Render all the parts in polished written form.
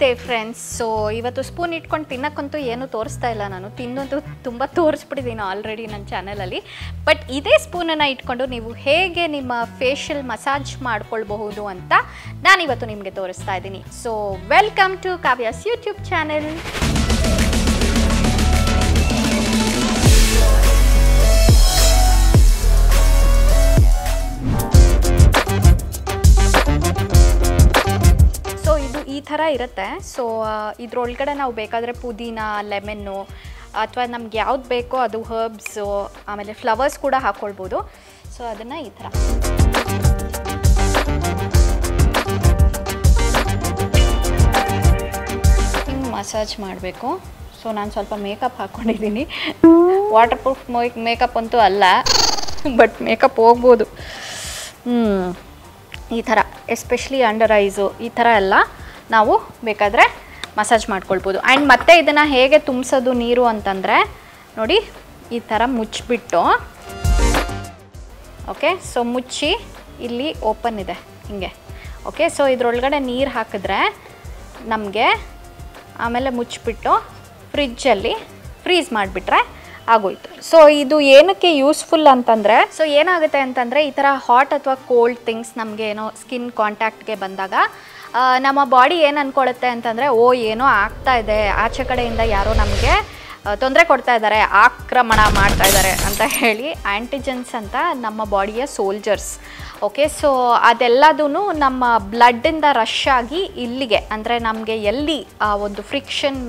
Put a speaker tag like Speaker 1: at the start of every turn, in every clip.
Speaker 1: ನಮಸ್ತೆ friends. So ಇವತ್ತು spoon ಇಟ್ಕೊಂಡು ತಿನ್ನಕ್ಕಂತೂ ಏನು ತೋರಿಸ್ತಾ ಇಲ್ಲ, ನಾನು ತಿನ್ನೋದು ತುಂಬ ತೋರಿಸ್ಬಿಟ್ಟಿದ್ದೀನಿ ಆಲ್ರೆಡಿ ನನ್ನ ಚಾನಲಲ್ಲಿ. ಬಟ್ ಇದೇ ಸ್ಪೂನನ್ನು ಇಟ್ಕೊಂಡು ನೀವು ಹೇಗೆ ನಿಮ್ಮ ಫೇಶಿಯಲ್ ಮಸಾಜ್ ಮಾಡ್ಕೊಳ್ಬಹುದು ಅಂತ ನಾನಿವತ್ತು ನಿಮಗೆ ತೋರಿಸ್ತಾ ಇದ್ದೀನಿ. So welcome to Kavya's YouTube channel. ಈ ಥರ ಇರುತ್ತೆ. ಸೊ ಇದ್ರೊಳಗಡೆ ನಾವು ಬೇಕಾದರೆ ಪುದೀನ, ಲೆಮನ್ನು ಅಥವಾ ನಮ್ಗೆ ಯಾವ್ದು ಬೇಕೋ ಅದು ಹರ್ಬ್ಸು, ಆಮೇಲೆ ಫ್ಲವರ್ಸ್ ಕೂಡ ಹಾಕ್ಕೊಳ್ಬೋದು. ಸೊ ಅದನ್ನು ಈ ಥರ ಹಿಂಗೆ ಮಸಾಜ್ ಮಾಡಬೇಕು. ಸೊ ನಾನು ಸ್ವಲ್ಪ ಮೇಕಪ್ ಹಾಕ್ಕೊಂಡಿದ್ದೀನಿ. ವಾಟರ್ ಪ್ರೂಫ್ ಮೇಕಪ್ ಅಂತೂ ಅಲ್ಲ, ಬಟ್ ಮೇಕಪ್ ಹೋಗ್ಬೋದು. ಈ ಥರ ಎಸ್ಪೆಷಲಿ ಅಂಡರ್ ಐಸು ಈ ಥರ ಎಲ್ಲ ನಾವು ಬೇಕಾದರೆ ಮಸಾಜ್ ಮಾಡ್ಕೊಳ್ಬೋದು. ಆ್ಯಂಡ್ ಮತ್ತೆ ಇದನ್ನು ಹೇಗೆ ತುಂಬಿಸೋದು ನೀರು ಅಂತಂದರೆ ನೋಡಿ, ಈ ಥರ ಮುಚ್ಚಿಬಿಟ್ಟು, ಓಕೆ, ಸೊ ಮುಚ್ಚಿ ಇಲ್ಲಿ ಓಪನ್ ಇದೆ ಹಿಂಗೆ, ಓಕೆ. ಸೊ ಇದರೊಳಗಡೆ ನೀರು ಹಾಕಿದ್ರೆ ನಮಗೆ ಆಮೇಲೆ ಮುಚ್ಚಿಬಿಟ್ಟು ಫ್ರಿಜ್ಜಲ್ಲಿ ಫ್ರೀಸ್ ಮಾಡಿಬಿಟ್ರೆ ಆಗೋಯ್ತು. ಸೊ ಇದು ಏನಕ್ಕೆ ಯೂಸ್ಫುಲ್ ಅಂತಂದರೆ, ಸೊ ಏನಾಗುತ್ತೆ ಅಂತಂದರೆ ಈ ಥರ ಹಾಟ್ ಅಥವಾ ಕೋಲ್ಡ್ ಥಿಂಗ್ಸ್ ನಮಗೆ ಏನೋ ಸ್ಕಿನ್ ಕಾಂಟ್ಯಾಕ್ಟ್ಗೆ ಬಂದಾಗ ನಮ್ಮ ಬಾಡಿ ಏನು ಅಂದ್ಕೊಳ್ಳುತ್ತೆ ಅಂತಂದರೆ, ಓ ಏನೋ ಆಗ್ತಾ ಇದೆ, ಆಚೆ ಕಡೆಯಿಂದ ಯಾರೋ ನಮಗೆ ತೊಂದರೆ ಕೊಡ್ತಾ ಇದ್ದಾರೆ, ಆಕ್ರಮಣ ಮಾಡ್ತಾ ಇದ್ದಾರೆ ಅಂತ ಹೇಳಿ. ಆ್ಯಂಟಿಜೆನ್ಸ್ ಅಂತ ನಮ್ಮ ಬಾಡಿಯ ಸೋಲ್ಜರ್ಸ್, ಓಕೆ. ಸೊ ಅದೆಲ್ಲದೂ ನಮ್ಮ ಬ್ಲಡ್ಡಿಂದ ರಶ್ ಆಗಿ ಇಲ್ಲಿಗೆ, ಅಂದರೆ ನಮಗೆ ಎಲ್ಲಿ ಒಂದು ಫ್ರಿಕ್ಷನ್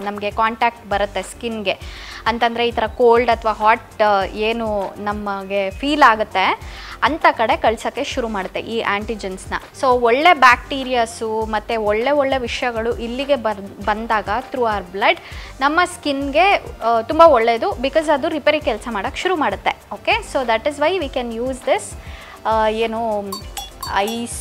Speaker 1: ನಮಗೆ ಕಾಂಟ್ಯಾಕ್ಟ್ ಬರುತ್ತೆ ಸ್ಕಿನ್ಗೆ ಅಂತಂದರೆ, ಈ ಥರ ಕೋಲ್ಡ್ ಅಥವಾ ಹಾಟ್ ಏನು ನಮಗೆ ಫೀಲ್ ಆಗುತ್ತೆ ಅಂಥ ಕಡೆ ಕಳ್ಸೋಕ್ಕೆ ಶುರು ಮಾಡುತ್ತೆ ಈ ಆ್ಯಂಟಿಜೆನ್ಸ್ನ. ಸೊ ಒಳ್ಳೆ ಬ್ಯಾಕ್ಟೀರಿಯಾಸು ಮತ್ತು ಒಳ್ಳೆ ವಿಷಯಗಳು ಇಲ್ಲಿಗೆ ಬಂದಾಗ ಥ್ರೂ ಆರ್ ಬ್ಲಡ್ ನಮ್ಮ ಸ್ಕಿನ್ಗೆ ತುಂಬ ಒಳ್ಳೆಯದು, ಬಿಕಾಸ್ ಅದು ರಿಪೇರಿ ಕೆಲಸ ಮಾಡೋಕ್ಕೆ ಶುರು ಮಾಡುತ್ತೆ, okay. So that is why we can use this ಏನು ಐಸ್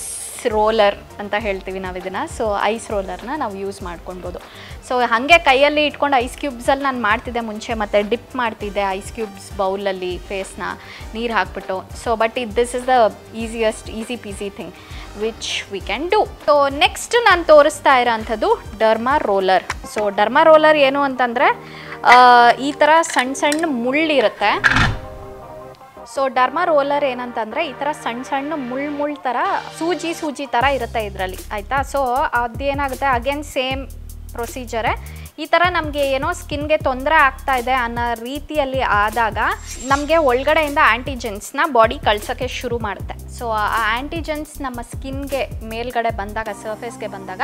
Speaker 1: ರೋಲರ್ ಅಂತ ಹೇಳ್ತೀವಿ ನಾವು ಇದನ್ನು. ಸೊ ಐಸ್ ರೋಲರ್ನ ನಾವು ಯೂಸ್ ಮಾಡ್ಕೊಳ್ಬೋದು. ಸೊ ಹಾಗೆ ಕೈಯಲ್ಲಿ ಇಟ್ಕೊಂಡು ಐಸ್ ಕ್ಯೂಬ್ಸಲ್ಲಿ ನಾನು ಮಾಡ್ತಿದ್ದೆ ಮುಂಚೆ, ಮತ್ತು ಡಿಪ್ ಮಾಡ್ತಿದ್ದೆ ಐಸ್ ಕ್ಯೂಬ್ಸ್ ಬೌಲಲ್ಲಿ ಫೇಸ್ನ ನೀರು ಹಾಕ್ಬಿಟ್ಟು. So but this is the easy peasy thing which we can do. So next ನಾನು ತೋರಿಸ್ತಾ ಇರೋ ಅಂಥದ್ದು derma roller. So derma roller ಏನು ಅಂತಂದರೆ, ಈ ಥರ ಸಣ್ಣ ಮುಳ್ಳಿರುತ್ತೆ. ಸೊ ಡರ್ಮಾ ರೋಲರ್ ಏನಂತಂದರೆ ಈ ಥರ ಸಣ್ಣ ಮುಳ್ಳು ಥರ ಸೂಜಿ ಥರ ಇರುತ್ತೆ ಇದರಲ್ಲಿ, ಆಯಿತಾ. ಸೊ ಅದೇನಾಗುತ್ತೆ, ಅಗೇನ್ ಸೇಮ್ ಪ್ರೊಸೀಜರೇ. ಈ ಥರ ನಮಗೆ ಏನೋ ಸ್ಕಿನ್ಗೆ ತೊಂದರೆ ಆಗ್ತಾ ಇದೆ ಅನ್ನೋ ರೀತಿಯಲ್ಲಿ ಆದಾಗ ನಮಗೆ ಒಳಗಡೆಯಿಂದ ಆ್ಯಂಟಿಜೆನ್ಸ್ನ ಬಾಡಿ ಕಳ್ಸೋಕ್ಕೆ ಶುರು ಮಾಡುತ್ತೆ. ಸೊ ಆ ಆ್ಯಂಟಿಜೆನ್ಸ್ ನಮ್ಮ ಸ್ಕಿನ್ಗೆ ಮೇಲ್ಗಡೆ ಬಂದಾಗ, ಸರ್ಫೇಸ್ಗೆ ಬಂದಾಗ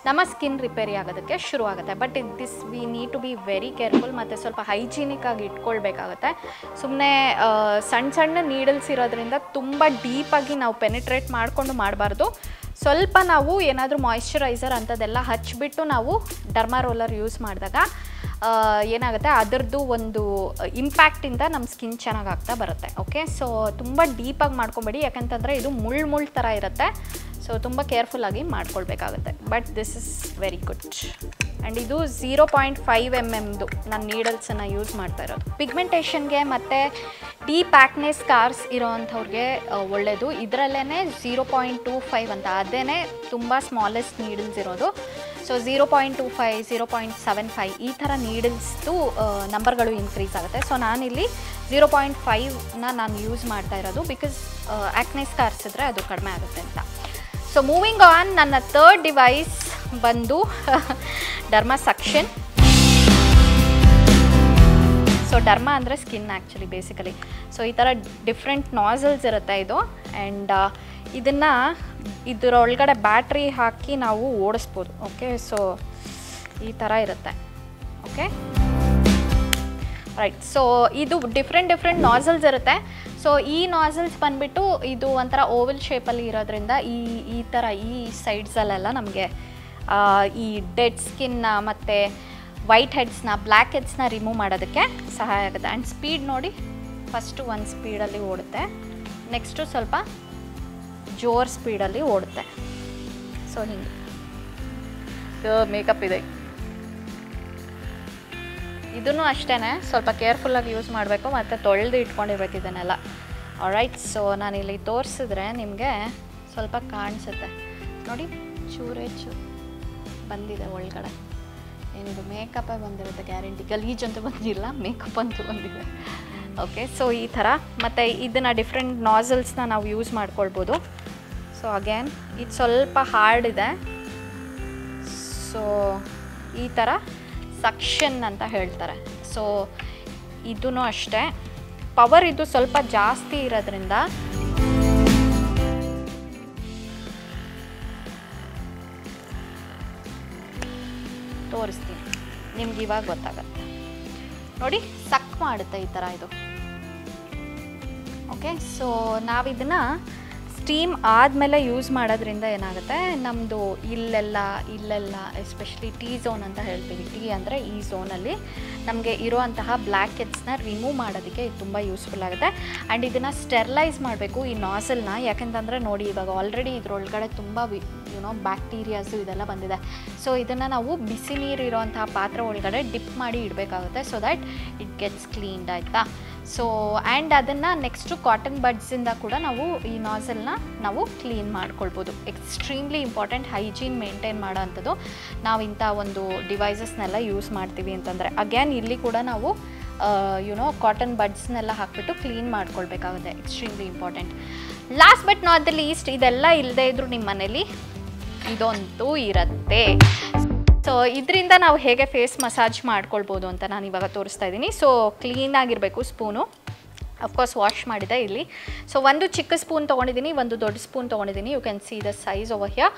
Speaker 1: ನಮ್ಮ ಸ್ಕಿನ್ ರಿಪೇರಿ ಆಗೋದಕ್ಕೆ ಶುರು ಆಗುತ್ತೆ. But this we need to be very careful, ಮತ್ತು ಸ್ವಲ್ಪ ಹೈಜೀನಿಕ್ ಆಗಿ ಇಟ್ಕೊಳ್ಬೇಕಾಗುತ್ತೆ. ಸುಮ್ಮನೆ ಸಣ್ಣ ನೀಡಲ್ಸ್ ಇರೋದ್ರಿಂದ ತುಂಬ ಡೀಪಾಗಿ ನಾವು ಪೆನಿಟ್ರೇಟ್ ಮಾಡಿಕೊಂಡು ಮಾಡಬಾರ್ದು. ಸ್ವಲ್ಪ ನಾವು ಏನಾದರೂ ಮಾಯಿಶ್ಚರೈಸರ್ ಅಂಥದ್ದೆಲ್ಲ ಹಚ್ಚಿಬಿಟ್ಟು ನಾವು ಡರ್ಮಾ ರೋಲರ್ ಯೂಸ್ ಮಾಡಿದಾಗ ಏನಾಗುತ್ತೆ, ಅದರದ್ದು ಒಂದು ಇಂಪ್ಯಾಕ್ಟಿಂದ ನಮ್ಮ ಸ್ಕಿನ್ ಚೆನ್ನಾಗಾಗ್ತಾ ಬರುತ್ತೆ, ಓಕೆ. ಸೊ ತುಂಬ ಡೀಪಾಗಿ ಮಾಡ್ಕೊಬೇಡಿ, ಯಾಕಂತಂದರೆ ಇದು ಮುಳ್ಳು ಥರ ಇರುತ್ತೆ. ಸೊ ತುಂಬ ಕೇರ್ಫುಲ್ಲಾಗಿ ಮಾಡ್ಕೊಳ್ಬೇಕಾಗುತ್ತೆ. But this is very good. And ಇದು 0.5 mm ನಾನು ನೀಡಲ್ಸನ್ನು ಯೂಸ್ ಮಾಡ್ತಾ ಇರೋದು. ಪಿಗ್ಮೆಂಟೇಷನ್ಗೆ ಮತ್ತು ಡೀಪ್ ಆಕ್ನೆ ಸ್ಕಾರ್ಸ್ ಇರೋವಂಥವ್ರಿಗೆ ಒಳ್ಳೆಯದು. ಇದರಲ್ಲೇ 0.25 ಅಂತ, ಅದೇ ತುಂಬ ಸ್ಮಾಲೆಸ್ಟ್ ನೀಡಲ್ಸ್ ಇರೋದು. ಸೊ 0.25, 0.75 ಈ ಥರ ನೀಡಲ್ಸ್ದು ನಂಬರ್ಗಳು ಇನ್ಕ್ರೀಸ್ ಆಗುತ್ತೆ. ಸೊ ನಾನಿಲ್ಲಿ 0.5ನ ನಾನು ಯೂಸ್ ಮಾಡ್ತಾ ಇರೋದು, ಬಿಕಾಸ್ ಆಕ್ನೆ ಸ್ಕಾರ್ಸ್ ಇದ್ದರೆ ಅದು ಕಡಿಮೆ ಆಗುತ್ತೆ ಅಂತ. ಸೊ ಮೂವಿಂಗ್ ಆನ್, ನನ್ನ ಥರ್ಡ್ ಡಿವೈಸ್ ಬಂದು ಡರ್ಮಾ ಸಕ್ಷನ್. ಸೊ ಡರ್ಮಾ ಅಂದರೆ ಸ್ಕಿನ್ ಆ್ಯಕ್ಚುಲಿ ಬೇಸಿಕಲಿ. ಸೊ ಈ ಥರ ಡಿಫ್ರೆಂಟ್ ನಾಸಲ್ಸ್ ಇರುತ್ತೆ ಇದು. ಆ್ಯಂಡ್ ಇದನ್ನು ಇದರೊಳಗಡೆ ಬ್ಯಾಟ್ರಿ ಹಾಕಿ ನಾವು ಓಡಿಸ್ಬೋದು, ಓಕೆ. ಸೊ ಈ ಥರ ಇರುತ್ತೆ, ಓಕೆ, ರೈಟ್. ಸೊ ಇದು ಡಿಫ್ರೆಂಟ್ ನಾಸಲ್ಸ್ ಇರುತ್ತೆ. ಸೊ ಈ ನಾಸಲ್ಸ್ ಬಂದುಬಿಟ್ಟು ಇದು ಒಂಥರ ಓವಲ್ ಶೇಪಲ್ಲಿ ಇರೋದ್ರಿಂದ ಈ ಥರ ಈ ಸೈಡ್ಸಲ್ಲೆಲ್ಲ ನಮಗೆ ಈ ಡೆಡ್ ಸ್ಕಿನ್ನ ಮತ್ತು ವೈಟ್ ಹೆಡ್ಸ್ನ, ಬ್ಲ್ಯಾಕ್ ಹೆಡ್ಸ್ನ ರಿಮೂವ್ ಮಾಡೋದಕ್ಕೆ ಸಹಾಯ ಆಗುತ್ತೆ. ಆ್ಯಂಡ್ ಸ್ಪೀಡ್ ನೋಡಿ, ಫಸ್ಟು ಒಂದು ಸ್ಪೀಡಲ್ಲಿ ಓಡುತ್ತೆ, ನೆಕ್ಸ್ಟು ಸ್ವಲ್ಪ ಜೋರ್ ಸ್ಪೀಡಲ್ಲಿ ಓಡುತ್ತೆ. ಸೊ ಹಿಂಗೆ ಮೇಕಪ್ ಇದೆ. ಇದನ್ನು ಅಷ್ಟೇ ಸ್ವಲ್ಪ ಕೇರ್ಫುಲ್ಲಾಗಿ ಯೂಸ್ ಮಾಡಬೇಕು, ಮತ್ತು ತೊಳೆದು ಇಟ್ಕೊಂಡಿರ್ಬೇಕು ಇದನ್ನೆಲ್ಲ. ಆಲ್ರೈಟ್. ಸೊ ನಾನಿಲ್ಲಿ ತೋರಿಸಿದ್ರೆ ನಿಮಗೆ ಸ್ವಲ್ಪ ಕಾಣಿಸುತ್ತೆ ನೋಡಿ, ಚೂರೇ ಬಂದಿದೆ ಒಳಗಡೆ. ಏನಿದು ಮೇಕಪ್ಪೇ ಬಂದಿರುತ್ತೆ ಗ್ಯಾರಂಟಿ, ಗಲೀಜಂತೂ ಬಂದಿಲ್ಲ, ಮೇಕಪ್ ಅಂತೂ ಬಂದಿದೆ. ಓಕೆ, ಸೊ ಈ ಥರ. ಮತ್ತು ಇದನ್ನು ಡಿಫ್ರೆಂಟ್ ನಾಸಲ್ಸ್ನ ನಾವು ಯೂಸ್ ಮಾಡ್ಕೊಳ್ಬೋದು. ಸೊ ಅಗೇನ್ ಇದು ಸ್ವಲ್ಪ ಹಾರ್ಡ್ ಇದೆ. ಸೊ ಈ ಥರ ಸಕ್ಷನ್ ಅಂತ ಹೇಳ್ತಾರೆ. ಸೊ ಇದೂ ಅಷ್ಟೇ, ಪವರ್ ಇದು ಸ್ವಲ್ಪ ಜಾಸ್ತಿ ಇರೋದ್ರಿಂದ ತೋರಿಸ್ತೀನಿ ನಿಮ್ಗೆ, ಇವಾಗ ಗೊತ್ತಾಗತ್ತೆ ನೋಡಿ. ಸಕ್ ಮಾಡುತ್ತೆ ಈ ಥರ ಇದು. ಓಕೆ, ಸೊ ನಾವಿದನ್ನು ಸ್ಟೀಮ್ ಆದಮೇಲೆ ಯೂಸ್ ಮಾಡೋದ್ರಿಂದ ಏನಾಗುತ್ತೆ, ನಮ್ಮದು ಇಲ್ಲೆಲ್ಲ ಎಸ್ಪೆಷಲಿ ಟೀ ಝೋನ್ ಅಂತ ಹೇಳ್ತೀವಿ, ಟೀ ಅಂದರೆ ಈ ಝೋನಲ್ಲಿ ನಮಗೆ ಇರೋವಂತಹ ಬ್ಲ್ಯಾಕ್ ಹೆಡ್ಸ್ನ ರಿಮೂವ್ ಮಾಡೋದಕ್ಕೆ ಇದು ತುಂಬ ಯೂಸ್ಫುಲ್ ಆಗುತ್ತೆ. ಆ್ಯಂಡ್ ಇದನ್ನು ಸ್ಟೆರ್ಲೈಸ್ ಮಾಡಬೇಕು ಈ ನಾಸಲ್ನ, ಯಾಕೆಂತಂದರೆ ನೋಡಿ ಇವಾಗ ಆಲ್ರೆಡಿ ಇದರೊಳಗಡೆ ತುಂಬ ಬ್ಯಾಕ್ಟೀರಿಯಾಸು ಇದೆಲ್ಲ ಬಂದಿದೆ. ಸೊ ಇದನ್ನು ನಾವು ಬಿಸಿ ನೀರು ಇರೋವಂತಹ ಪಾತ್ರೆ ಒಳಗಡೆ ಡಿಪ್ ಮಾಡಿ ಇಡಬೇಕಾಗುತ್ತೆ, so that it gets cleaned, ಆಯಿತಾ. ಸೊ ಆ್ಯಂಡ್ ಅದನ್ನು ನೆಕ್ಸ್ಟು ಕಾಟನ್ ಬಡ್ಸಿಂದ ಕೂಡ ನಾವು ಈ ನಾಸಲ್ನ ನಾವು ಕ್ಲೀನ್ ಮಾಡ್ಕೊಳ್ಬೋದು. ಎಕ್ಸ್ಟ್ರೀಮ್ಲಿ ಇಂಪಾರ್ಟೆಂಟ್ ಹೈಜೀನ್ ಮೇಂಟೈನ್ ಮಾಡೋ ಅಂಥದ್ದು ನಾವು ಇಂಥ ಒಂದು ಡಿವೈಸಸ್ನೆಲ್ಲ ಯೂಸ್ ಮಾಡ್ತೀವಿ ಅಂತಂದರೆ. ಅಗೇನ್ ಇಲ್ಲಿ ಕೂಡ ನಾವು ಕಾಟನ್ ಬಡ್ಸ್ನೆಲ್ಲ ಹಾಕ್ಬಿಟ್ಟು ಕ್ಲೀನ್ ಮಾಡ್ಕೊಳ್ಬೇಕಾಗುತ್ತೆ, extremely important. Last but not the least, ಇದೆಲ್ಲ ಇಲ್ಲದೆ ಇದ್ದರೂ ನಿಮ್ಮ ಮನೇಲಿ ಇದಂತೂ ಇರುತ್ತೆ. ಸೊ ಇದರಿಂದ ನಾವು ಹೇಗೆ ಫೇಸ್ ಮಸಾಜ್ ಮಾಡ್ಕೊಳ್ಬೋದು ಅಂತ ನಾನು ಇವಾಗ ತೋರಿಸ್ತಾ ಇದ್ದೀನಿ. ಸೊ ಕ್ಲೀನಾಗಿರಬೇಕು ಸ್ಪೂನು, ಅಫ್ಕೋರ್ಸ್ ವಾಶ್ ಮಾಡಿದೆ ಇಲ್ಲಿ. ಸೊ ಒಂದು ಚಿಕ್ಕ ಸ್ಪೂನ್ ತೊಗೊಂಡಿದ್ದೀನಿ, ಒಂದು ದೊಡ್ಡ ಸ್ಪೂನ್ ತೊಗೊಂಡಿದ್ದೀನಿ. You can see the size over here.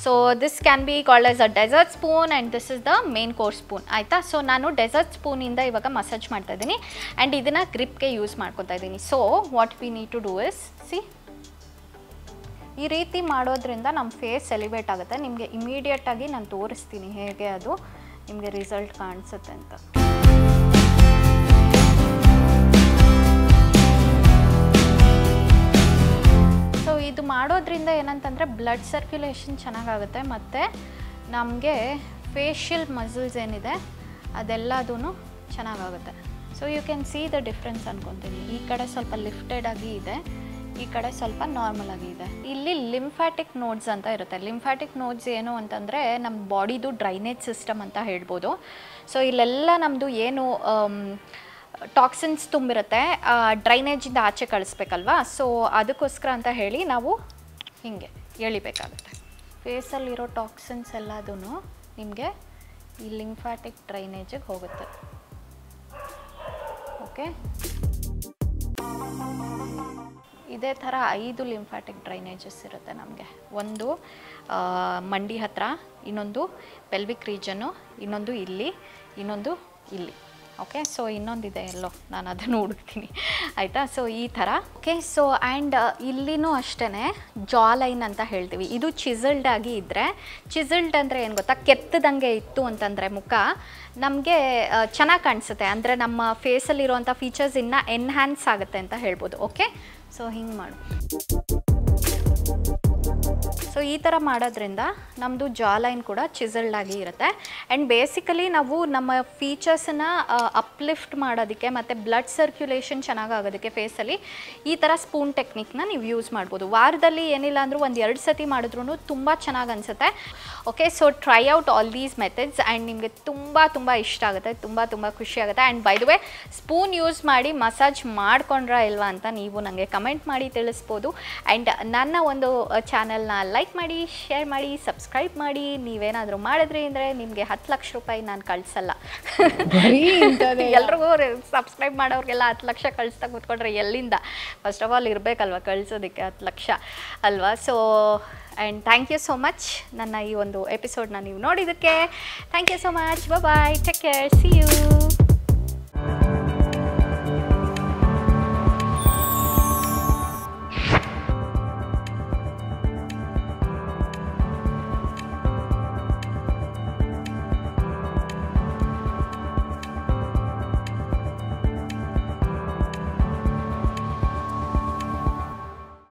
Speaker 1: So this can be called as a dessert spoon and this is the main course spoon, ಆಯಿತಾ. ಸೊ ನಾನು ಡೆಸರ್ಟ್ ಸ್ಪೂನಿಂದ ಇವಾಗ ಮಸಾಜ್ ಮಾಡ್ತಾ ಇದ್ದೀನಿ ಆ್ಯಂಡ್ ಇದನ್ನು ಗ್ರಿಪ್ಗೆ ಯೂಸ್ ಮಾಡ್ಕೊತಾ ಇದ್ದೀನಿ. So what we need to do is, see ಈ ರೀತಿ ಮಾಡೋದ್ರಿಂದ ನಮ್ಮ ಫೇಸ್ ಎಲಿವೇಟ್ ಆಗುತ್ತೆ. ನಿಮಗೆ ಇಮಿಡಿಯೇಟಾಗಿ ನಾನು ತೋರಿಸ್ತೀನಿ ಹೇಗೆ ಅದು ನಿಮಗೆ ರಿಸಲ್ಟ್ ಕಾಣಿಸುತ್ತೆ ಅಂತ. ಸೊ ಇದು ಮಾಡೋದ್ರಿಂದ ಏನಂತಂದರೆ ಬ್ಲಡ್ ಸರ್ಕ್ಯುಲೇಷನ್ ಚೆನ್ನಾಗಾಗುತ್ತೆ ಮತ್ತು ನಮಗೆ ಫೇಶಿಯಲ್ ಮಸಲ್ಸ್ ಏನಿದೆ ಅದೆಲ್ಲದೂ ಚೆನ್ನಾಗಾಗುತ್ತೆ. So you can see the difference ಅನ್ಕೊತೀನಿ. ಈ ಕಡೆ ಸ್ವಲ್ಪ ಲಿಫ್ಟೆಡ್ ಆಗಿ ಇದೆ, ಈ ಕಡೆ ಸ್ವಲ್ಪ ನಾರ್ಮಲ್ ಆಗಿ ಇದೆ. ಇಲ್ಲಿ ಲಿಂಫ್ಯಾಟಿಕ್ ನೋಡ್ಸ್ ಅಂತ ಇರುತ್ತೆ. ಲಿಂಫ್ಯಾಟಿಕ್ ನೋಡ್ಸ್ ಏನು ಅಂತಂದರೆ ನಮ್ಮ ಬಾಡಿದು ಡ್ರೈನೇಜ್ ಸಿಸ್ಟಮ್ ಅಂತ ಹೇಳ್ಬೋದು. ಸೊ ಇಲ್ಲೆಲ್ಲ ನಮ್ಮದು ಏನು ಟಾಕ್ಸಿನ್ಸ್ ತುಂಬಿರುತ್ತೆ, ಡ್ರೈನೇಜಿಂದ ಆಚೆ ಕಳಿಸ್ಬೇಕಲ್ವಾ. ಸೊ ಅದಕ್ಕೋಸ್ಕರ ಅಂತ ಹೇಳಿ ನಾವು ಹೀಗೆ ಎಳಿಬೇಕಾಗುತ್ತೆ. ಫೇಸಲ್ಲಿರೋ ಟಾಕ್ಸಿನ್ಸ್ ಎಲ್ಲದೂ ನಿಮಗೆ ಈ ಲಿಂಫ್ಯಾಟಿಕ್ ಡ್ರೈನೇಜಿಗೆ ಹೋಗುತ್ತೆ. ಓಕೆ, ಇದೇ ಥರ 5 ಲಿಂಫ್ಯಾಟಿಕ್ ಡ್ರೈನೇಜಸ್ ಇರುತ್ತೆ ನಮಗೆ. ಒಂದು ಮಂಡಿ ಹತ್ರ, ಇನ್ನೊಂದು ಪೆಲ್ವಿಕ್ ರೀಜನ್ನು, ಇನ್ನೊಂದು ಇಲ್ಲಿ, ಇನ್ನೊಂದು ಇಲ್ಲಿ. ಓಕೆ, ಸೊ ಇನ್ನೊಂದಿದೆ ಎಲ್ಲೋ, ನಾನು ಅದನ್ನು ಹುಡುಕ್ತೀನಿ, ಆಯಿತಾ. ಸೊ ಈ ಥರ. ಓಕೆ, ಸೊ ಆ್ಯಂಡ್ ಇಲ್ಲಿನೂ ಅಷ್ಟೇ ಜಾ ಲೈನ್ ಅಂತ ಹೇಳ್ತೀವಿ. ಇದು ಚಿಸಲ್ಡ್ ಆಗಿ ಇದ್ದರೆ, ಚಿಸಲ್ಡ್ ಅಂದರೆ ಏನು ಗೊತ್ತಾ, ಕೆತ್ತದಂಗೆ ಇತ್ತು ಅಂತಂದರೆ ಮುಖ ನಮಗೆ ಚೆನ್ನಾಗಿ ಕಾಣಿಸುತ್ತೆ, ಅಂದರೆ ನಮ್ಮ ಫೇಸಲ್ಲಿರುವಂಥ ಫೀಚರ್ಸ್ ಇನ್ನೂ ಎನ್ಹ್ಯಾನ್ಸ್ ಆಗುತ್ತೆ ಅಂತ ಹೇಳ್ಬೋದು. ಓಕೆ, ಸೊ ಹಿಂಗೆ ಮಾಡು. ಸೊ ಈ ಥರ ಮಾಡೋದ್ರಿಂದ ನಮ್ಮದು ಜಾ ಲೈನ್ ಕೂಡ ಚಿಸಲ್ಡ್ ಆಗಿ ಇರುತ್ತೆ. ಆ್ಯಂಡ್ ಬೇಸಿಕಲಿ ನಾವು ನಮ್ಮ ಫೀಚರ್ಸನ್ನು ಅಪ್ಲಿಫ್ಟ್ ಮಾಡೋದಕ್ಕೆ ಮತ್ತು ಬ್ಲಡ್ ಸರ್ಕ್ಯುಲೇಷನ್ ಚೆನ್ನಾಗಾಗೋದಕ್ಕೆ ಫೇಸಲ್ಲಿ ಈ ಥರ ಸ್ಪೂನ್ ಟೆಕ್ನಿಕ್ನ ನೀವು ಯೂಸ್ ಮಾಡ್ಬೋದು. ವಾರದಲ್ಲಿ ಏನಿಲ್ಲ ಅಂದರೂ 1-2 ಸತಿ ಮಾಡಿದ್ರೂ ತುಂಬ ಚೆನ್ನಾಗಿ ಅನಿಸುತ್ತೆ. Okay, so try out all these methods and ನಿಮಗೆ ತುಂಬ ಇಷ್ಟ ಆಗುತ್ತೆ, ತುಂಬ ಖುಷಿ ಆಗುತ್ತೆ. And by the way spoon use ಮಾಡಿ ಮಸಾಜ್ ಮಾಡ್ಕೊಂಡ್ರಾ ಇಲ್ವಾ ಅಂತ ನೀವು ನನಗೆ ಕಮೆಂಟ್ ಮಾಡಿ ತಿಳಿಸ್ಬೋದು. ಆ್ಯಂಡ್ ನನ್ನ ಒಂದು ಚಾನಲ್ನ ಲೈಕ್ ಮಾಡಿ, ಶೇರ್ ಮಾಡಿ, ಸಬ್ಸ್ಕ್ರೈಬ್ ಮಾಡಿ. ನೀವೇನಾದರೂ ಮಾಡಿದ್ರಿ ಅಂದರೆ ನಿಮಗೆ 10 ಲಕ್ಷ ರೂಪಾಯಿ ನಾನು ಕಳಿಸಲ್ಲ. ಎಲ್ರಿಗೂ ಸಬ್ಸ್ಕ್ರೈಬ್ ಮಾಡೋರಿಗೆಲ್ಲ 10 ಲಕ್ಷ ಕಳಿಸ್ತಾ ಕೂತ್ಕೊಂಡ್ರೆ ಎಲ್ಲಿಂದ? ಫಸ್ಟ್ ಆಫ್ ಆಲ್ ಇರಬೇಕಲ್ವ ಕಳಿಸೋದಕ್ಕೆ 10 ಲಕ್ಷ ಅಲ್ವಾ. So and thank you so much ನನ್ನ ಈ ಒಂದು ಎಪಿಸೋಡ್ನ ನೀವು ನೋಡಿದ್ದಕ್ಕೆ. Thank you so much. Bye, take care, see you.